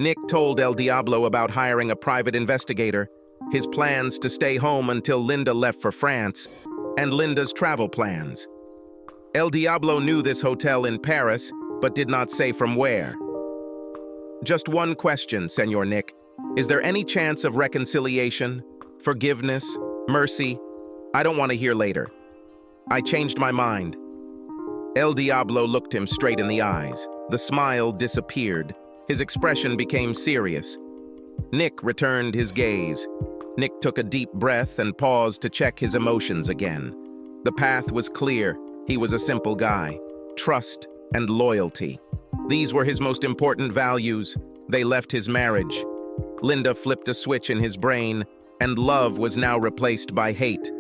Nick told El Diablo about hiring a private investigator, his plans to stay home until Linda left for France, and Linda's travel plans. El Diablo knew this hotel in Paris, but did not say from where. Just one question, Senor Nick. Is there any chance of reconciliation, forgiveness, mercy? I don't want to hear later. I changed my mind. El Diablo looked him straight in the eyes. The smile disappeared. His expression became serious. Nick returned his gaze. Nick took a deep breath and paused to check his emotions again. The path was clear. He was a simple guy. Trust and loyalty. These were his most important values. They left his marriage. Linda flipped a switch in his brain, and love was now replaced by hate.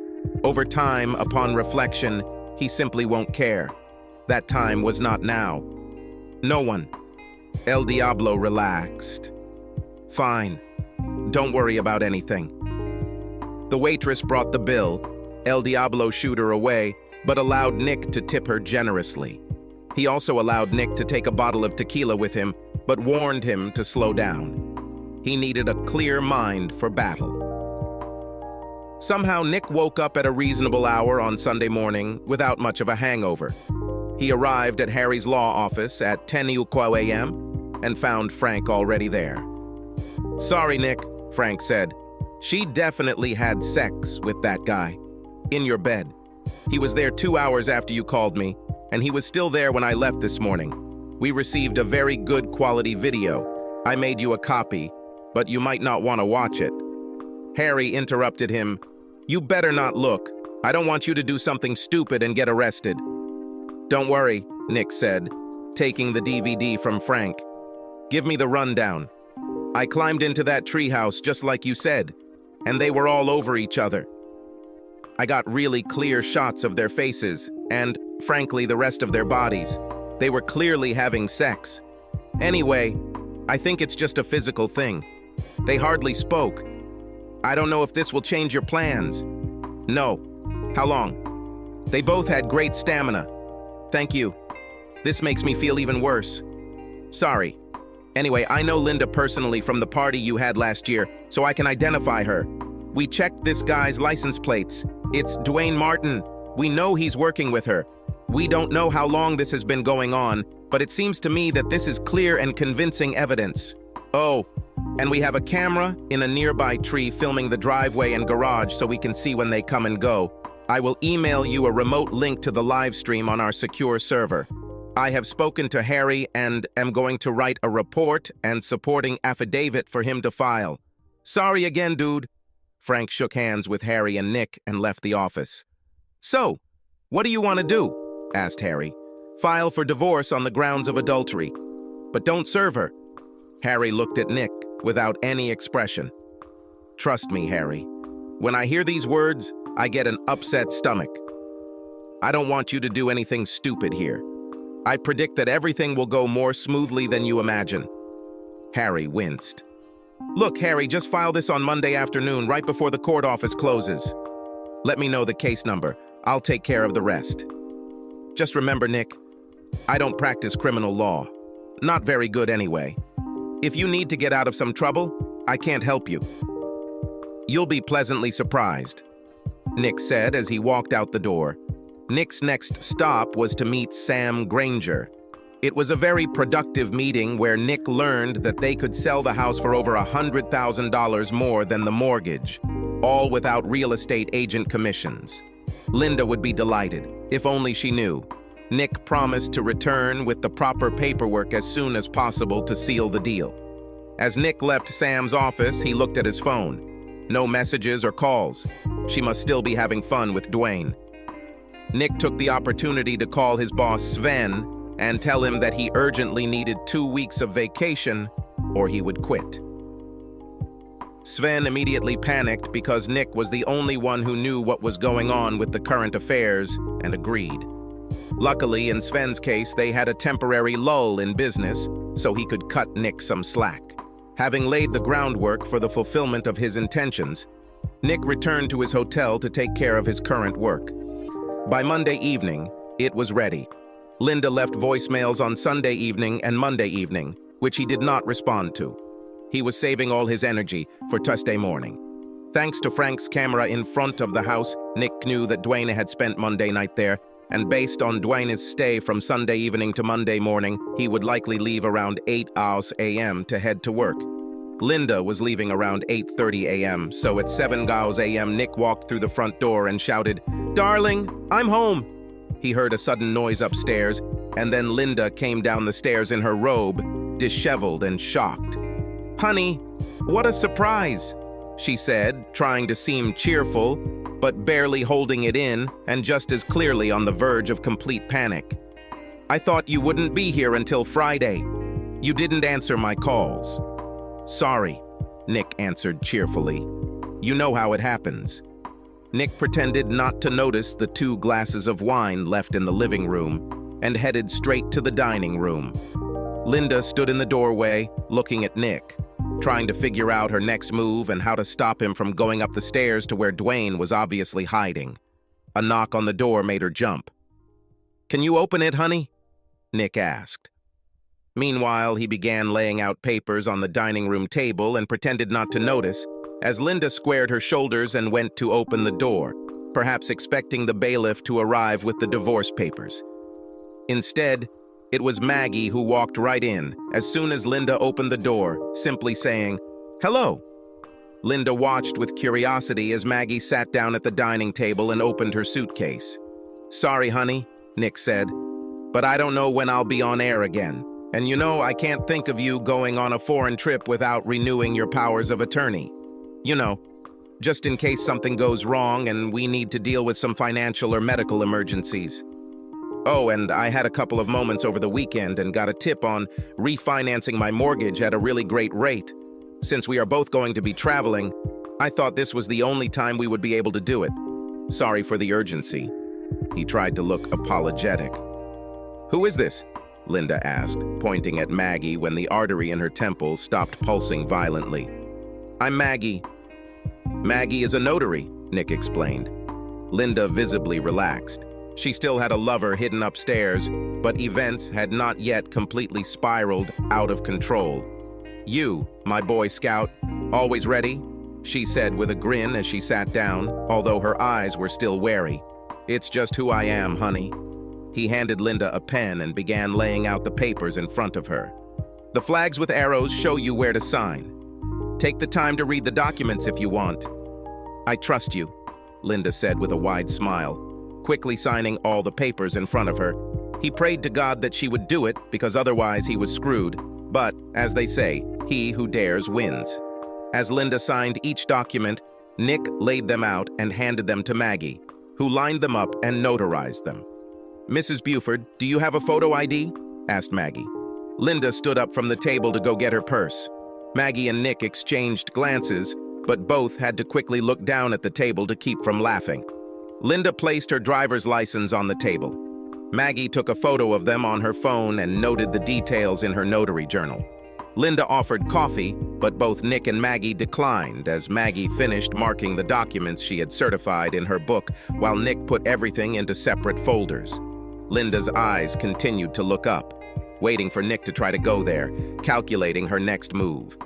Over time, upon reflection, he simply won't care. That time was not now. No one. El Diablo relaxed. Fine. Don't worry about anything. The waitress brought the bill. El Diablo shooed her away, but allowed Nick to tip her generously. He also allowed Nick to take a bottle of tequila with him, but warned him to slow down. He needed a clear mind for battle. Somehow, Nick woke up at a reasonable hour on Sunday morning without much of a hangover. He arrived at Harry's law office at 10 a.m. and found Frank already there. "Sorry, Nick," Frank said. "She definitely had sex with that guy. In your bed. He was there 2 hours after you called me, and he was still there when I left this morning. We received a very good quality video. I made you a copy, but you might not want to watch it." Harry interrupted him. "You better not look. I don't want you to do something stupid and get arrested." "Don't worry," Nick said, taking the DVD from Frank. "Give me the rundown. I climbed into that treehouse just like you said, and they were all over each other. I got really clear shots of their faces, and, frankly, the rest of their bodies. They were clearly having sex. Anyway, I think it's just a physical thing. They hardly spoke. I don't know if this will change your plans." "No. How long?" "They both had great stamina." "Thank you. This makes me feel even worse." "Sorry. Anyway, I know Linda personally from the party you had last year, so I can identify her. We checked this guy's license plates. It's Dwayne Martin. We know he's working with her. We don't know how long this has been going on, but it seems to me that this is clear and convincing evidence. Oh, and we have a camera in a nearby tree filming the driveway and garage so we can see when they come and go. I will email you a remote link to the live stream on our secure server. I have spoken to Harry and am going to write a report and supporting affidavit for him to file. Sorry again, dude." Frank shook hands with Harry and Nick and left the office. "So, what do you want to do?" asked Harry. "File for divorce on the grounds of adultery. But don't serve her." Harry looked at Nick without any expression. "Trust me, Harry. When I hear these words, I get an upset stomach. I don't want you to do anything stupid here. I predict that everything will go more smoothly than you imagine." Harry winced. "Look, Harry, just file this on Monday afternoon, right before the court office closes. Let me know the case number. I'll take care of the rest. Just remember, Nick, I don't practice criminal law. Not very good anyway. If you need to get out of some trouble, I can't help you." "You'll be pleasantly surprised," Nick said as he walked out the door. Nick's next stop was to meet Sam Granger. It was a very productive meeting where Nick learned that they could sell the house for over $100,000 more than the mortgage, all without real estate agent commissions. Linda would be delighted, if only she knew. Nick promised to return with the proper paperwork as soon as possible to seal the deal. As Nick left Sam's office, he looked at his phone. No messages or calls. She must still be having fun with Dwayne. Nick took the opportunity to call his boss Sven and tell him that he urgently needed 2 weeks of vacation or he would quit. Sven immediately panicked because Nick was the only one who knew what was going on with the current affairs and agreed. Luckily, in Sven's case, they had a temporary lull in business, so he could cut Nick some slack. Having laid the groundwork for the fulfillment of his intentions, Nick returned to his hotel to take care of his current work. By Monday evening, it was ready. Linda left voicemails on Sunday evening and Monday evening, which he did not respond to. He was saving all his energy for Tuesday morning. Thanks to Frank's camera in front of the house, Nick knew that Dwayne had spent Monday night there, and based on Dwayne's stay from Sunday evening to Monday morning, he would likely leave around 8 a.m. to head to work. Linda was leaving around 8:30 a.m., so at 7 a.m. Nick walked through the front door and shouted, "Darling, I'm home!" He heard a sudden noise upstairs, and then Linda came down the stairs in her robe, disheveled and shocked. "Honey, what a surprise!" she said, trying to seem cheerful, but barely holding it in and just as clearly on the verge of complete panic. "I thought you wouldn't be here until Friday. You didn't answer my calls." "Sorry," Nick answered cheerfully. "You know how it happens." Nick pretended not to notice the 2 glasses of wine left in the living room and headed straight to the dining room. Linda stood in the doorway, looking at Nick, trying to figure out her next move and how to stop him from going up the stairs to where Dwayne was obviously hiding. A knock on the door made her jump. "Can you open it, honey?" Nick asked. Meanwhile, he began laying out papers on the dining room table and pretended not to notice as Linda squared her shoulders and went to open the door, perhaps expecting the bailiff to arrive with the divorce papers. Instead, it was Maggie who walked right in as soon as Linda opened the door, simply saying, "Hello." Linda watched with curiosity as Maggie sat down at the dining table and opened her suitcase. "Sorry, honey," Nick said, "but I don't know when I'll be on air again. And you know, I can't think of you going on a foreign trip without renewing your powers of attorney. You know, just in case something goes wrong and we need to deal with some financial or medical emergencies. Oh, and I had a couple of moments over the weekend and got a tip on refinancing my mortgage at a really great rate. Since we are both going to be traveling, I thought this was the only time we would be able to do it. Sorry for the urgency." He tried to look apologetic. "Who is this?" Linda asked, pointing at Maggie when the artery in her temple stopped pulsing violently. "I'm Maggie." "Maggie is a notary," Nick explained. Linda visibly relaxed. She still had a lover hidden upstairs, but events had not yet completely spiraled out of control. "You, my Boy Scout, always ready?" she said with a grin as she sat down, although her eyes were still wary. "It's just who I am, honey." He handed Linda a pen and began laying out the papers in front of her. "The flags with arrows show you where to sign. Take the time to read the documents if you want." "I trust you," Linda said with a wide smile, quickly signing all the papers in front of her. He prayed to God that she would do it because otherwise he was screwed. But, as they say, he who dares wins. As Linda signed each document, Nick laid them out and handed them to Maggie, who lined them up and notarized them. "Mrs. Buford, do you have a photo ID?" asked Maggie. Linda stood up from the table to go get her purse. Maggie and Nick exchanged glances, but both had to quickly look down at the table to keep from laughing. Linda placed her driver's license on the table. Maggie took a photo of them on her phone and noted the details in her notary journal. Linda offered coffee, but both Nick and Maggie declined as Maggie finished marking the documents she had certified in her book while Nick put everything into separate folders. Linda's eyes continued to look up, waiting for Nick to try to go there, calculating her next move.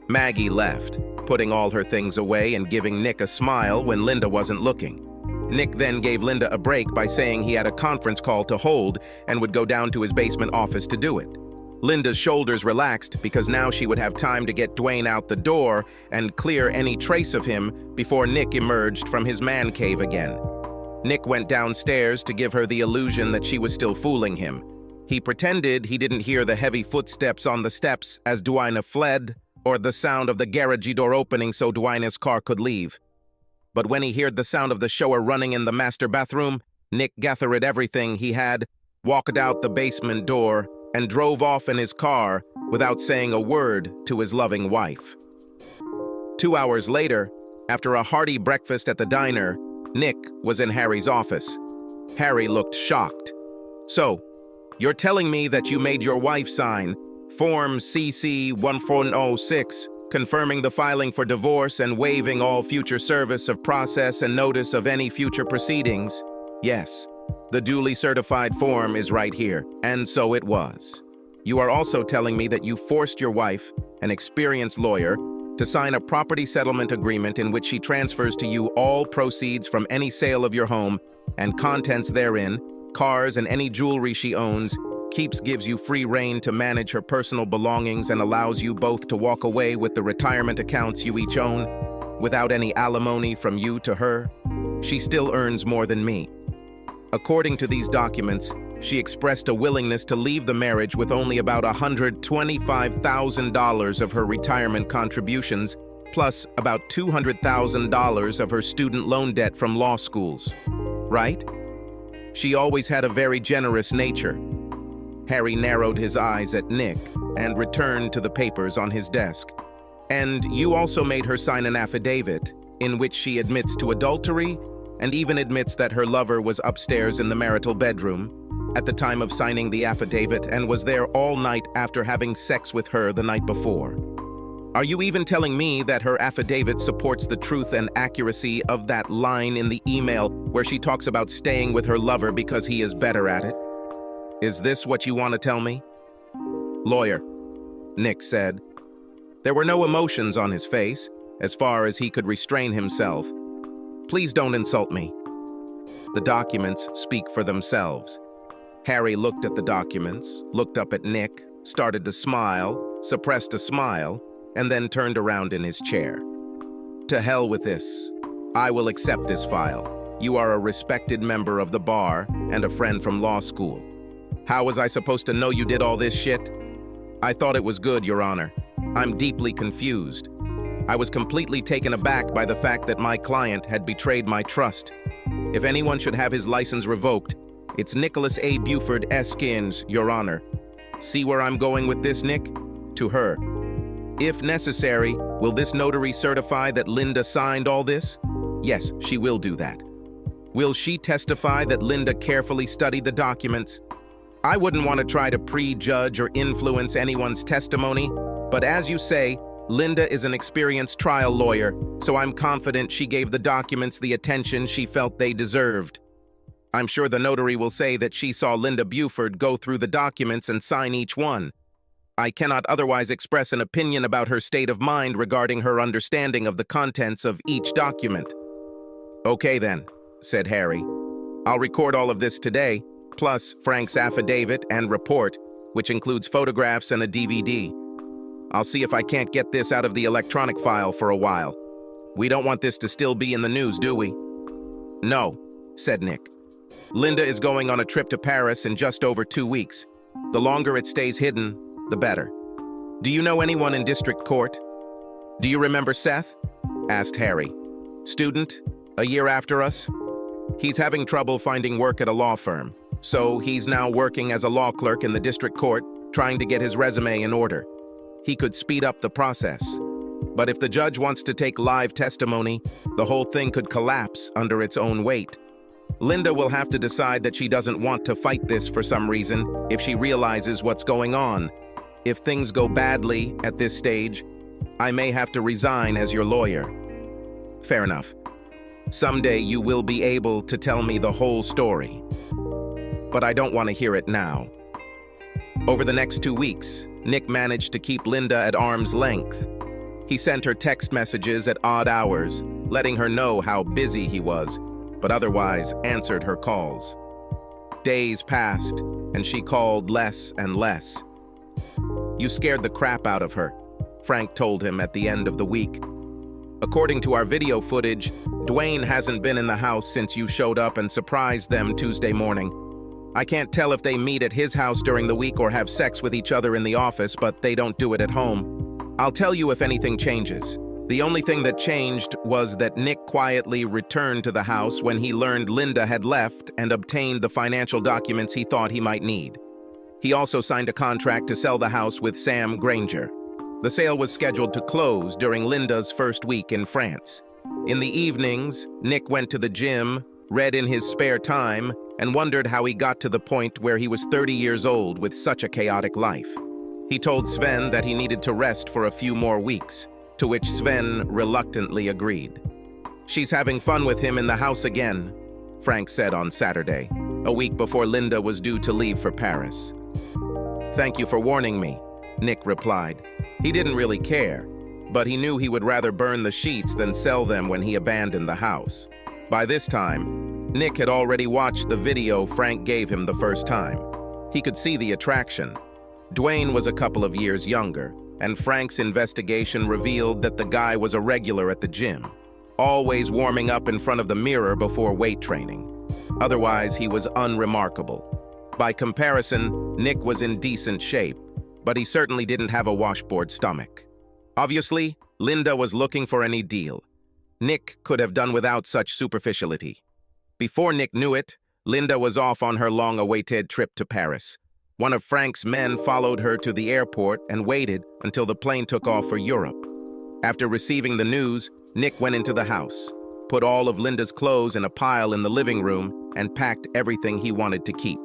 Maggie left, putting all her things away and giving Nick a smile when Linda wasn't looking. Nick then gave Linda a break by saying he had a conference call to hold and would go down to his basement office to do it. Linda's shoulders relaxed because now she would have time to get Dwayne out the door and clear any trace of him before Nick emerged from his man cave again. Nick went downstairs to give her the illusion that she was still fooling him. He pretended he didn't hear the heavy footsteps on the steps as Dwayne fled, or the sound of the garage door opening so Dwayne's car could leave. But when he heard the sound of the shower running in the master bathroom, Nick gathered everything he had, walked out the basement door, and drove off in his car without saying a word to his loving wife. 2 hours later, after a hearty breakfast at the diner, Nick was in Harry's office. Harry looked shocked. "So, you're telling me that you made your wife sign Form CC 1406, confirming the filing for divorce and waiving all future service of process and notice of any future proceedings?" "Yes. The duly certified form is right here." And so it was. You are also telling me that you forced your wife, an experienced lawyer, to sign a property settlement agreement in which she transfers to you all proceeds from any sale of your home and contents therein, cars and any jewelry she owns, gives you free rein to manage her personal belongings and allows you both to walk away with the retirement accounts you each own, without any alimony from you to her. She still earns more than me. According to these documents, she expressed a willingness to leave the marriage with only about $125,000 of her retirement contributions, plus about $200,000 of her student loan debt from law schools. Right? She always had a very generous nature. Harry narrowed his eyes at Nick and returned to the papers on his desk. And you also made her sign an affidavit in which she admits to adultery and even admits that her lover was upstairs in the marital bedroom at the time of signing the affidavit and was there all night after having sex with her the night before. Are you even telling me that her affidavit supports the truth and accuracy of that line in the email where she talks about staying with her lover because he is better at it? Is this what you want to tell me? Lawyer, Nick said. There were no emotions on his face, as far as he could restrain himself. Please don't insult me. The documents speak for themselves. Harry looked at the documents, looked up at Nick, started to smile, suppressed a smile, and then turned around in his chair. To hell with this. I will accept this file. You are a respected member of the bar and a friend from law school. How was I supposed to know you did all this shit? I thought it was good, Your Honor. I'm deeply confused. I was completely taken aback by the fact that my client had betrayed my trust. If anyone should have his license revoked, it's Nicholas A. Buford Eskins, Your Honor. See where I'm going with this, Nick? To her. If necessary, will this notary certify that Linda signed all this? Yes, she will do that. Will she testify that Linda carefully studied the documents? I wouldn't want to try to prejudge or influence anyone's testimony, but as you say, Linda is an experienced trial lawyer, so I'm confident she gave the documents the attention she felt they deserved. I'm sure the notary will say that she saw Linda Buford go through the documents and sign each one. I cannot otherwise express an opinion about her state of mind regarding her understanding of the contents of each document. Okay then, said Harry. I'll record all of this today, plus Frank's affidavit and report, which includes photographs and a DVD. I'll see if I can't get this out of the electronic file for a while. We don't want this to still be in the news, do we? No, said Nick. Linda is going on a trip to Paris in just over 2 weeks. The longer it stays hidden, the better. Do you know anyone in district court? Do you remember Seth? Asked Harry. Student, a year after us? He's having trouble finding work at a law firm, so he's now working as a law clerk in the district court, trying to get his resume in order. He could speed up the process. But if the judge wants to take live testimony, the whole thing could collapse under its own weight. Linda will have to decide that she doesn't want to fight this for some reason if she realizes what's going on. If things go badly at this stage, I may have to resign as your lawyer. Fair enough. Someday you will be able to tell me the whole story. But I don't want to hear it now. Over the next 2 weeks, Nick managed to keep Linda at arm's length. He sent her text messages at odd hours, letting her know how busy he was, but otherwise answered her calls. Days passed, and she called less and less. You scared the crap out of her, Frank told him at the end of the week. According to our video footage, Dwayne hasn't been in the house since you showed up and surprised them Tuesday morning. I can't tell if they meet at his house during the week or have sex with each other in the office, but they don't do it at home. I'll tell you if anything changes. The only thing that changed was that Nick quietly returned to the house when he learned Linda had left and obtained the financial documents he thought he might need. He also signed a contract to sell the house with Sam Granger. The sale was scheduled to close during Linda's first week in France. In the evenings, Nick went to the gym, read in his spare time, and wondered how he got to the point where he was 30 years old with such a chaotic life. He told Sven that he needed to rest for a few more weeks, to which Sven reluctantly agreed. She's having fun with him in the house again, Frank said on Saturday, a week before Linda was due to leave for Paris. "Thank you for warning me," Nick replied. He didn't really care, but he knew he would rather burn the sheets than sell them when he abandoned the house. By this time, Nick had already watched the video Frank gave him the first time. He could see the attraction. Dwayne was a couple of years younger, and Frank's investigation revealed that the guy was a regular at the gym, always warming up in front of the mirror before weight training. Otherwise, he was unremarkable. By comparison, Nick was in decent shape, but he certainly didn't have a washboard stomach. Obviously, Linda was looking for any deal. Nick could have done without such superficiality. Before Nick knew it, Linda was off on her long-awaited trip to Paris. One of Frank's men followed her to the airport and waited until the plane took off for Europe. After receiving the news, Nick went into the house, put all of Linda's clothes in a pile in the living room, and packed everything he wanted to keep.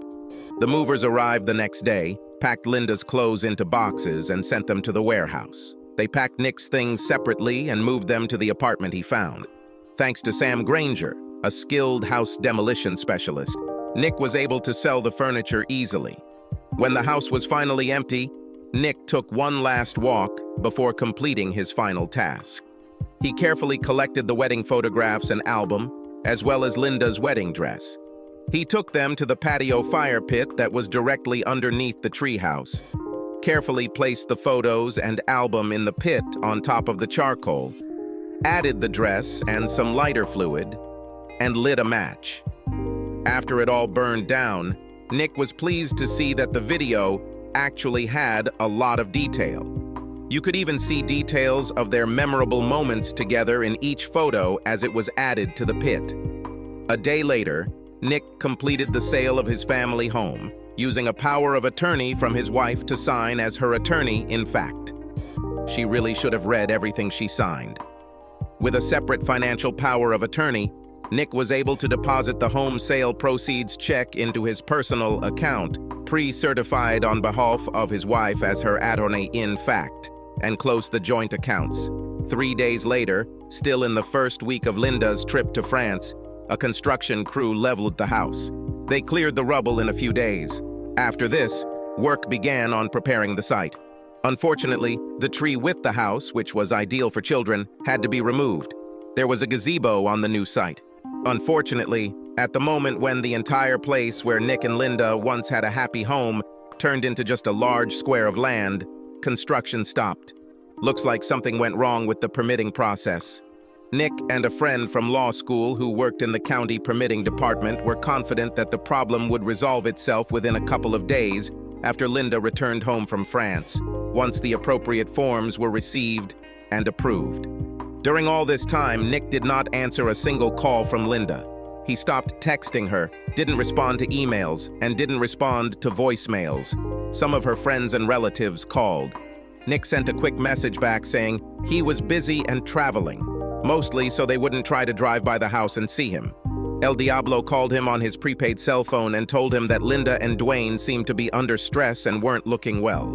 The movers arrived the next day, packed Linda's clothes into boxes, and sent them to the warehouse. They packed Nick's things separately and moved them to the apartment he found. Thanks to Sam Granger, a skilled house demolition specialist, Nick was able to sell the furniture easily. When the house was finally empty, Nick took one last walk before completing his final task. He carefully collected the wedding photographs and album, as well as Linda's wedding dress. He took them to the patio fire pit that was directly underneath the treehouse, carefully placed the photos and album in the pit on top of the charcoal, added the dress and some lighter fluid, and lit a match. After it all burned down, Nick was pleased to see that the video actually had a lot of detail. You could even see details of their memorable moments together in each photo as it was added to the pit. A day later, Nick completed the sale of his family home, using a power of attorney from his wife to sign as her attorney in fact. She really should have read everything she signed. With a separate financial power of attorney, Nick was able to deposit the home sale proceeds check into his personal account, pre-certified on behalf of his wife as her attorney in fact, and close the joint accounts. 3 days later, still in the first week of Linda's trip to France, a construction crew leveled the house. They cleared the rubble in a few days. After this, work began on preparing the site. Unfortunately, the tree with the house, which was ideal for children, had to be removed. There was a gazebo on the new site. Unfortunately, at the moment when the entire place where Nick and Linda once had a happy home turned into just a large square of land, construction stopped. Looks like something went wrong with the permitting process. Nick and a friend from law school who worked in the county permitting department were confident that the problem would resolve itself within a couple of days after Linda returned home from France, once the appropriate forms were received and approved. During all this time, Nick did not answer a single call from Linda. He stopped texting her, didn't respond to emails, and didn't respond to voicemails. Some of her friends and relatives called. Nick sent a quick message back saying he was busy and traveling, mostly so they wouldn't try to drive by the house and see him. El Diablo called him on his prepaid cell phone and told him that Linda and Dwayne seemed to be under stress and weren't looking well.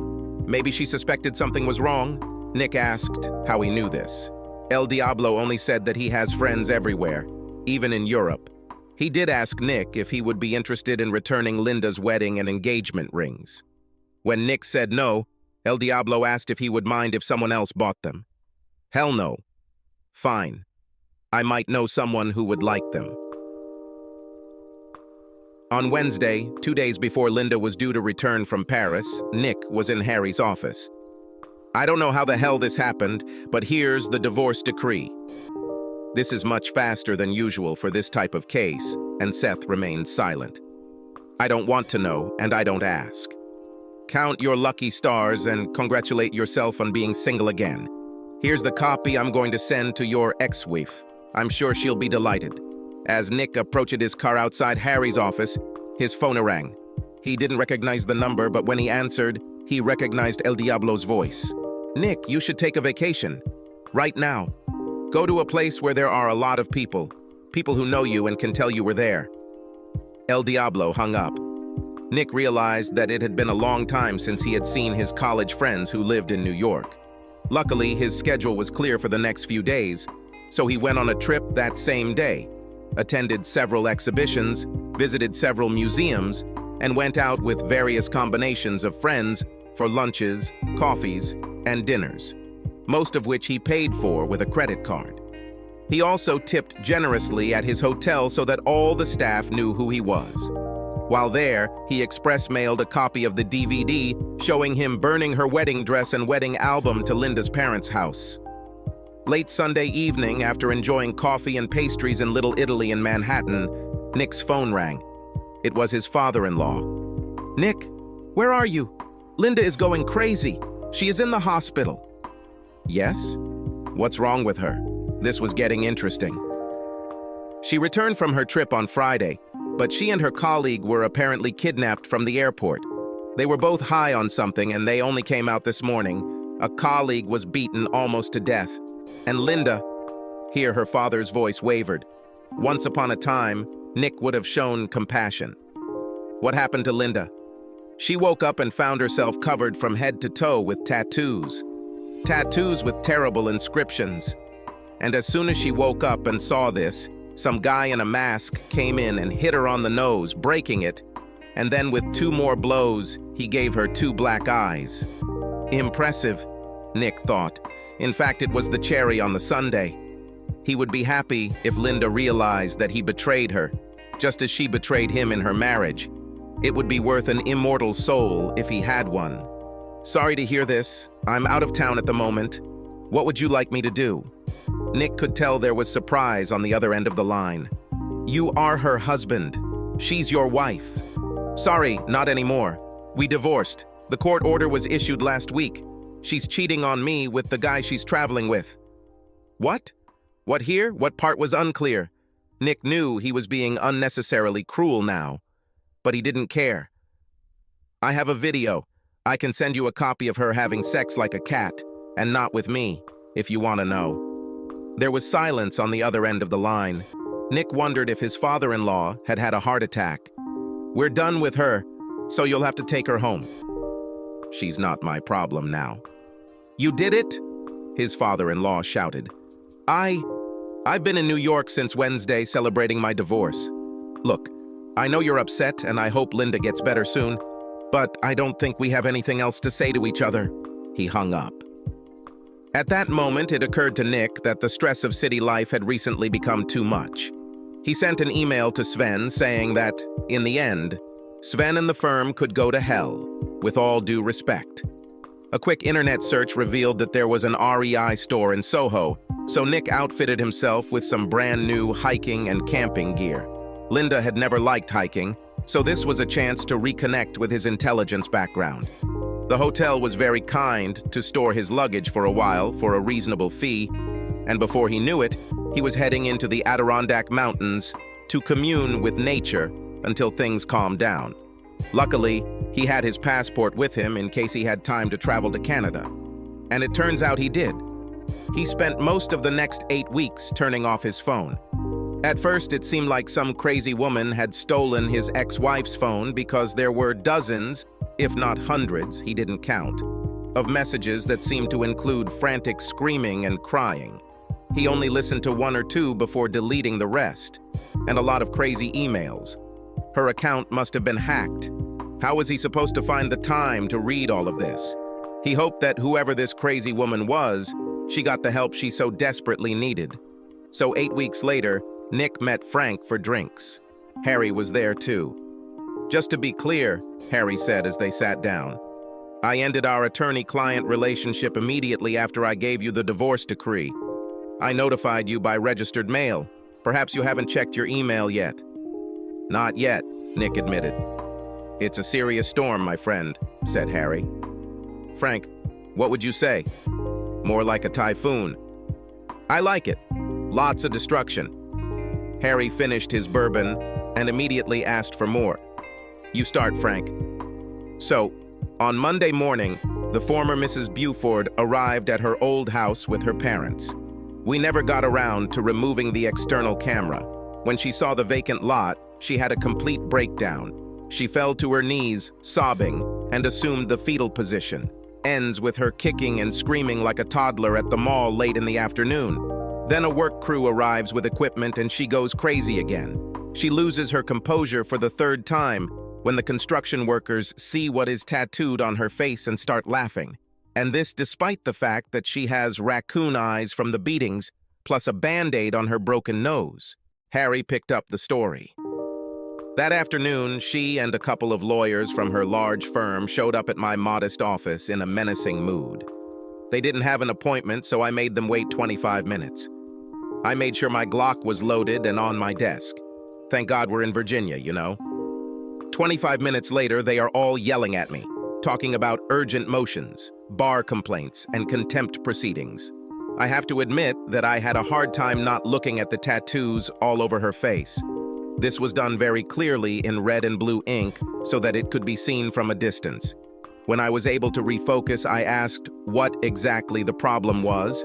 Maybe she suspected something was wrong? Nick asked how he knew this. El Diablo only said that he has friends everywhere, even in Europe. He did ask Nick if he would be interested in returning Linda's wedding and engagement rings. When Nick said no, El Diablo asked if he would mind if someone else bought them. Hell no. Fine. I might know someone who would like them. On Wednesday, 2 days before Linda was due to return from Paris, Nick was in Harry's office. I don't know how the hell this happened, but here's the divorce decree. This is much faster than usual for this type of case, and Seth remained silent. I don't want to know, and I don't ask. Count your lucky stars and congratulate yourself on being single again. Here's the copy I'm going to send to your ex-wife. I'm sure she'll be delighted. As Nick approached his car outside Harry's office, his phone rang. He didn't recognize the number, but when he answered, he recognized El Diablo's voice. Nick, you should take a vacation. Right now. Go to a place where there are a lot of people who know you and can tell you were there. El Diablo hung up. Nick realized that it had been a long time since he had seen his college friends who lived in New York. Luckily, his schedule was clear for the next few days, so he went on a trip that same day, attended several exhibitions, visited several museums, and went out with various combinations of friends for lunches, coffees, and dinners, most of which he paid for with a credit card. He also tipped generously at his hotel so that all the staff knew who he was. While there, he express mailed a copy of the DVD showing him burning her wedding dress and wedding album to Linda's parents' house. Late Sunday evening, after enjoying coffee and pastries in Little Italy in Manhattan, Nick's phone rang. It was his father-in-law. "Nick, where are you? Linda is going crazy. She is in the hospital." "Yes? What's wrong with her?" This was getting interesting. She returned from her trip on Friday, but she and her colleague were apparently kidnapped from the airport. They were both high on something and they only came out this morning. A colleague was beaten almost to death. And Linda, here her father's voice wavered. Once upon a time, Nick would have shown compassion. What happened to Linda? She woke up and found herself covered from head to toe with tattoos. Tattoos with terrible inscriptions. And as soon as she woke up and saw this, some guy in a mask came in and hit her on the nose, breaking it, and then with 2 more blows, he gave her 2 black eyes. Impressive, Nick thought. In fact, it was the cherry on the sundae. He would be happy if Linda realized that he betrayed her, just as she betrayed him in her marriage. It would be worth an immortal soul if he had one. "Sorry to hear this. I'm out of town at the moment. What would you like me to do?" Nick could tell there was surprise on the other end of the line. "You are her husband. She's your wife." "Sorry, not anymore. We divorced. The court order was issued last week. She's cheating on me with the guy she's traveling with." "What? What here? What part was unclear?" Nick knew he was being unnecessarily cruel now, but he didn't care. "I have a video. I can send you a copy of her having sex like a cat, and not with me, if you want to know." There was silence on the other end of the line. Nick wondered if his father-in-law had had a heart attack. "We're done with her, so you'll have to take her home." "She's not my problem now." "You did it?" his father-in-law shouted. I've been in New York since Wednesday celebrating my divorce. Look, I know you're upset and I hope Linda gets better soon, but I don't think we have anything else to say to each other." He hung up. At that moment, it occurred to Nick that the stress of city life had recently become too much. He sent an email to Sven saying that, in the end, Sven and the firm could go to hell, with all due respect. A quick internet search revealed that there was an REI store in Soho, so Nick outfitted himself with some brand new hiking and camping gear. Linda had never liked hiking, so this was a chance to reconnect with his intelligence background. The hotel was very kind to store his luggage for a while for a reasonable fee, and before he knew it, he was heading into the Adirondack Mountains to commune with nature until things calmed down. Luckily, he had his passport with him in case he had time to travel to Canada. And it turns out he did. He spent most of the next 8 weeks turning off his phone. At first, it seemed like some crazy woman had stolen his ex-wife's phone because there were dozens, if not hundreds, he didn't count, of messages that seemed to include frantic screaming and crying. He only listened to 1 or 2 before deleting the rest, and a lot of crazy emails. Her account must have been hacked. How was he supposed to find the time to read all of this? He hoped that whoever this crazy woman was, she got the help she so desperately needed. So 8 weeks later, Nick met Frank for drinks. Harry was there too. "Just to be clear," Harry said as they sat down, "I ended our attorney-client relationship immediately after I gave you the divorce decree. I notified you by registered mail. Perhaps you haven't checked your email yet." "Not yet," Nick admitted. "It's a serious storm, my friend," said Harry. "Frank, what would you say?" "More like a typhoon." "I like it. Lots of destruction." Harry finished his bourbon and immediately asked for more. "You start, Frank." "So, on Monday morning, the former Mrs. Buford arrived at her old house with her parents. We never got around to removing the external camera. When she saw the vacant lot, she had a complete breakdown. She fell to her knees, sobbing, and assumed the fetal position. Ends with her kicking and screaming like a toddler at the mall late in the afternoon. Then a work crew arrives with equipment and she goes crazy again. She loses her composure for the 3rd time, when the construction workers see what is tattooed on her face and start laughing. And this despite the fact that she has raccoon eyes from the beatings, plus a Band-Aid on her broken nose. Harry picked up the story. That afternoon, she and a couple of lawyers from her large firm showed up at my modest office in a menacing mood. They didn't have an appointment, so I made them wait 25 minutes. I made sure my Glock was loaded and on my desk. Thank God we're in Virginia, you know. 25 minutes later, they are all yelling at me, talking about urgent motions, bar complaints, and contempt proceedings. I have to admit that I had a hard time not looking at the tattoos all over her face. This was done very clearly in red and blue ink so that it could be seen from a distance. When I was able to refocus, I asked what exactly the problem was,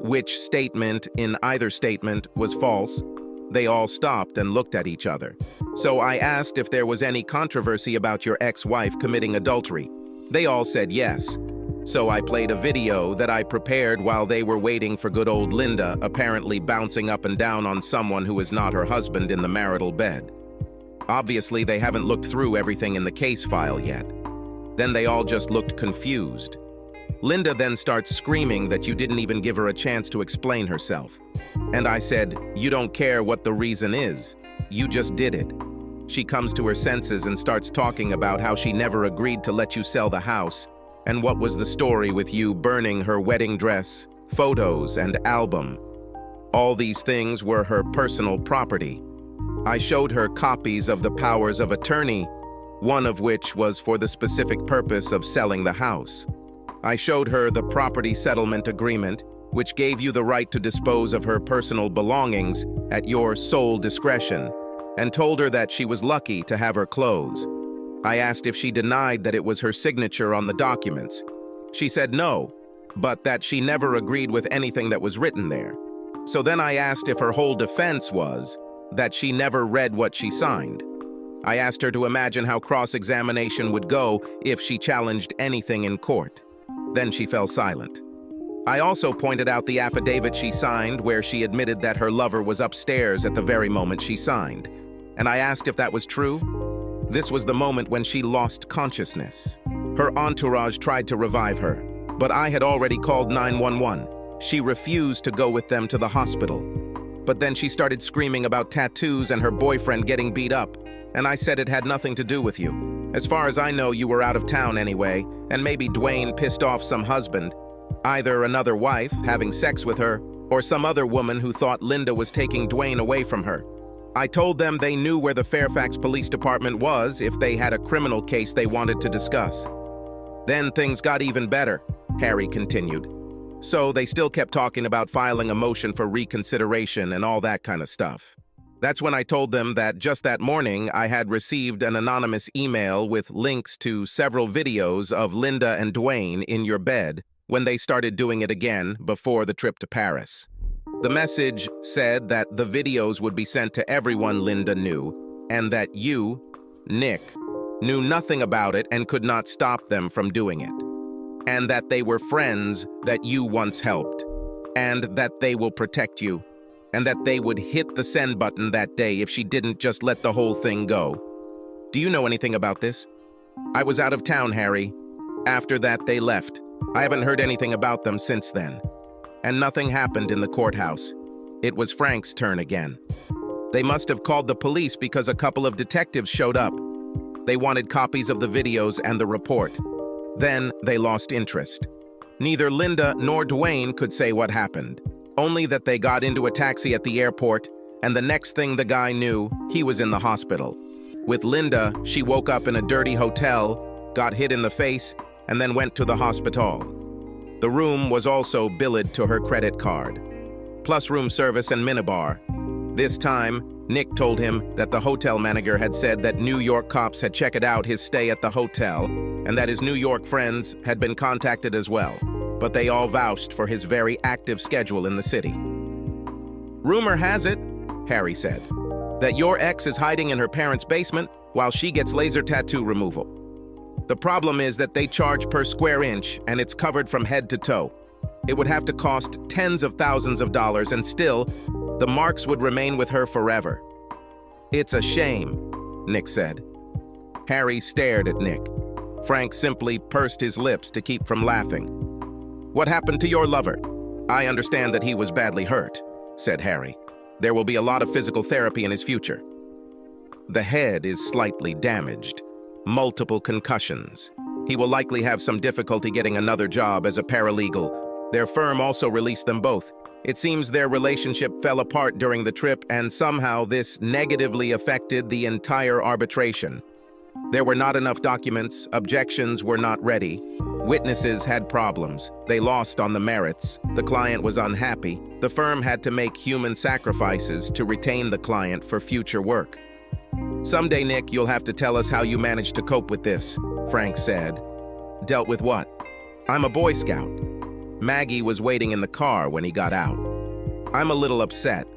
which statement in either statement was false. They all stopped and looked at each other. So I asked if there was any controversy about your ex-wife committing adultery. They all said yes. So I played a video that I prepared while they were waiting for good old Linda, apparently bouncing up and down on someone who is not her husband in the marital bed. Obviously, they haven't looked through everything in the case file yet. Then they all just looked confused. Linda then starts screaming that you didn't even give her a chance to explain herself. And I said, "You don't care what the reason is. You just did it." She comes to her senses and starts talking about how she never agreed to let you sell the house, and what was the story with you burning her wedding dress, photos, and album. All these things were her personal property. I showed her copies of the powers of attorney, one of which was for the specific purpose of selling the house. I showed her the property settlement agreement, which gave you the right to dispose of her personal belongings at your sole discretion, and told her that she was lucky to have her clothes. I asked if she denied that it was her signature on the documents. She said no, but that she never agreed with anything that was written there. So then I asked if her whole defense was that she never read what she signed. I asked her to imagine how cross-examination would go if she challenged anything in court. Then she fell silent. I also pointed out the affidavit she signed where she admitted that her lover was upstairs at the very moment she signed. And I asked if that was true. This was the moment when she lost consciousness. Her entourage tried to revive her, but I had already called 911. She refused to go with them to the hospital. But then she started screaming about tattoos and her boyfriend getting beat up, and I said it had nothing to do with you. As far as I know, you were out of town anyway, and maybe Dwayne pissed off some husband, either another wife having sex with her, or some other woman who thought Linda was taking Dwayne away from her. I told them they knew where the Fairfax Police Department was if they had a criminal case they wanted to discuss. Then things got even better, Harry continued. So they still kept talking about filing a motion for reconsideration and all that kind of stuff. That's when I told them that just that morning I had received an anonymous email with links to several videos of Linda and Dwayne in your bed when they started doing it again before the trip to Paris. The message said that the videos would be sent to everyone Linda knew, and that you, Nick, knew nothing about it and could not stop them from doing it, and that they were friends that you once helped, and that they will protect you, and that they would hit the send button that day if she didn't just let the whole thing go. Do you know anything about this? I was out of town, Harry. After that, they left. I haven't heard anything about them since then. And nothing happened in the courthouse. It was Frank's turn again. They must have called the police because a couple of detectives showed up. They wanted copies of the videos and the report. Then they lost interest. Neither Linda nor Dwayne could say what happened, only that they got into a taxi at the airport, and the next thing the guy knew, he was in the hospital. With Linda, she woke up in a dirty hotel, got hit in the face, and then went to the hospital. The room was also billed to her credit card, plus room service and minibar. This time, Nick told him that the hotel manager had said that New York cops had checked out his stay at the hotel and that his New York friends had been contacted as well, but they all vouched for his very active schedule in the city. Rumor has it, Harry said, that your ex is hiding in her parents' basement while she gets laser tattoo removal. The problem is that they charge per square inch, and it's covered from head to toe. It would have to cost tens of thousands of dollars, and still, the marks would remain with her forever. It's a shame, Nick said. Harry stared at Nick. Frank simply pursed his lips to keep from laughing. "What happened to your lover?" "I understand that he was badly hurt," said Harry. "There will be a lot of physical therapy in his future." "The head is slightly damaged. Multiple concussions. He will likely have some difficulty getting another job as a paralegal. Their firm also released them both. It seems their relationship fell apart during the trip, and somehow this negatively affected the entire arbitration. There were not enough documents, objections were not ready, witnesses had problems, they lost on the merits, the client was unhappy, the firm had to make human sacrifices to retain the client for future work." "Someday, Nick, you'll have to tell us how you managed to cope with this," Frank said. "Dealt with what?" "I'm a Boy Scout." Maggie was waiting in the car when he got out. "I'm a little upset.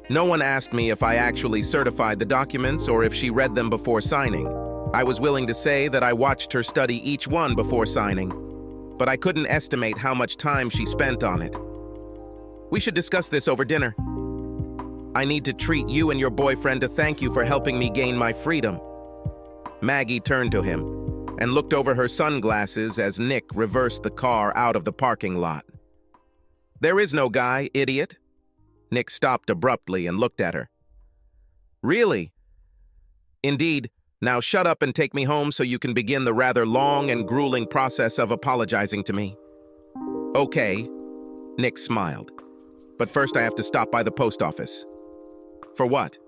No one asked me if I actually certified the documents or if she read them before signing. I was willing to say that I watched her study each one before signing, but I couldn't estimate how much time she spent on it. We should discuss this over dinner. I need to treat you and your boyfriend to thank you for helping me gain my freedom." Maggie turned to him and looked over her sunglasses as Nick reversed the car out of the parking lot. "There is no guy, idiot." Nick stopped abruptly and looked at her. "Really?" "Indeed. Now shut up and take me home so you can begin the rather long and grueling process of apologizing to me." "Okay," Nick smiled. "But first I have to stop by the post office." "For what?"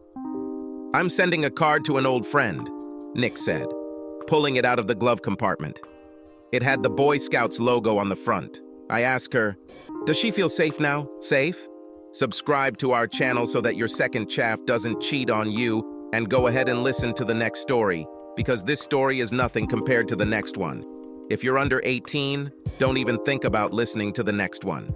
"I'm sending a card to an old friend," Nick said, pulling it out of the glove compartment. It had the Boy Scouts logo on the front. I asked her, "Does she feel safe now? Safe? Subscribe to our channel so that your second chaff doesn't cheat on you, and go ahead and listen to the next story, because this story is nothing compared to the next one. If you're under 18, don't even think about listening to the next one."